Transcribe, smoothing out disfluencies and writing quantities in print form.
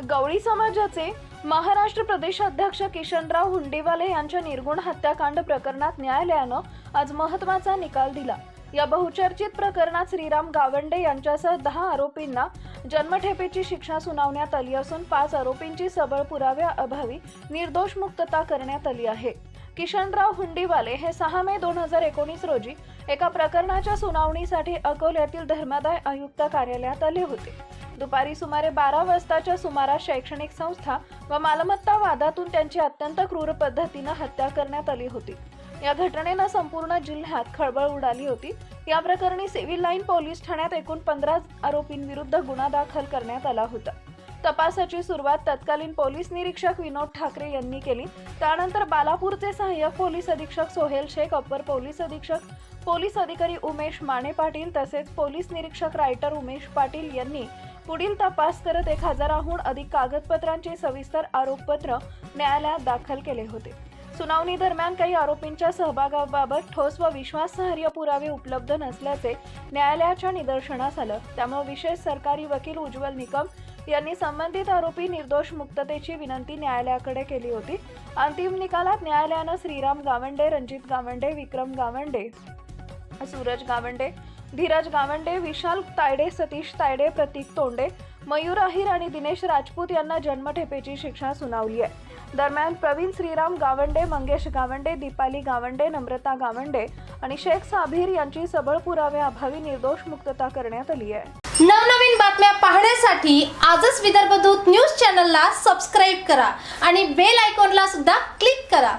गवळी समाजाचे महाराष्ट्र प्रदेशाध्यक्ष किशनराव हुंडेवाले यांच्या निर्गुण हत्याकांड प्रकरणात न्यायालयानं आज महत्त्वाचा निकाल दिला। या बहुचर्चित प्रकरणात श्रीराम गावंडे यांच्यासह 10 आरोपींना जन्मठेपेची शिक्षा सुनावण्यात आली असून 5 आरोपींची सबळ पुराव्याअभावी निर्दोष मुक्तता करण्यात आली आहे। किशनराव हुंडेवाले हे 6 मे 2019 रोजी एका प्रकरणाच्या सुनावणीसाठी अकोल्यातील धर्मादाय आयुक्त कार्यालयात आले होते। दुपारी सुमारे 12 वाजताच्या सुमारास शैक्षणिक संस्था व मालमत्ता वादातून त्यांची अत्यंत क्रूर पद्धतीने हत्या करण्यात आली होती। या घटनेने संपूर्ण जिल्ह्यात खळबळ उडाली होती। या प्रकरणी सिव्हिल लाईन पोलीस ठाण्यात एकूण 15 आरोपींविरुद्ध गुन्हा दाखल करण्यात आला होता। तपासाची सुरुवात तत्कालीन पोलीस निरीक्षक विनोद ठाकरे यांनी केली। त्यानंतर बालापूरचे सहाय्यक पोलीस अधीक्षक सोहेल शेख, अप्पर पोलीस अधीक्षक पोलीस अधिकारी उमेश माने पाटील तसेच पोलीस निरीक्षक रायटर उमेश पाटील यांनी पुढील तपास करत 1000हून अधिक कागदपत्रांचे सविस्तर आरोपपत्र न्यायालयात दाखल केले होते। सुनावणी दरम्यान काही आरोपींच्या सहभागाबाबत ठोस व विश्वासार्ह पुरावे उपलब्ध नसल्याचे न्यायालयाच्या निदर्शनास आलं। त्यामुळे विशेष सरकारी वकील उज्ज्वल निकम यांनी संबंधित आरोपी निर्दोष मुक्ततेची विनंती न्यायालयाकडे केली होती। अंतिम निकालात न्यायालयानं श्रीराम गावंडे, रणजित गावंडे, विक्रम गावंडे, सूरज गावंडे, धीरज गावंडे, विशाल तायडे, सतीश तायडे, प्रतीक तोंडे, मयूर अहिर आणि दिनेश राजपूत यांना जन्मठेपेची शिक्षा सुनावली आहे। दरम्यान प्रवीण श्रीराम गावंडे, मंगेश गावंडे, दीपाली गावंडे, नम्रता गावंडे आणि शेख साबीर यांची सबळ पुराव्याअभावी निर्दोष मुक्तता करण्यात आली आहे। नवनवीन बातम्या पाहण्यासाठी आजच विदर्भ दूत न्यूज चॅनलला सबस्क्राईब करा आणि बेल आयकॉनला सुद्धा क्लिक करा।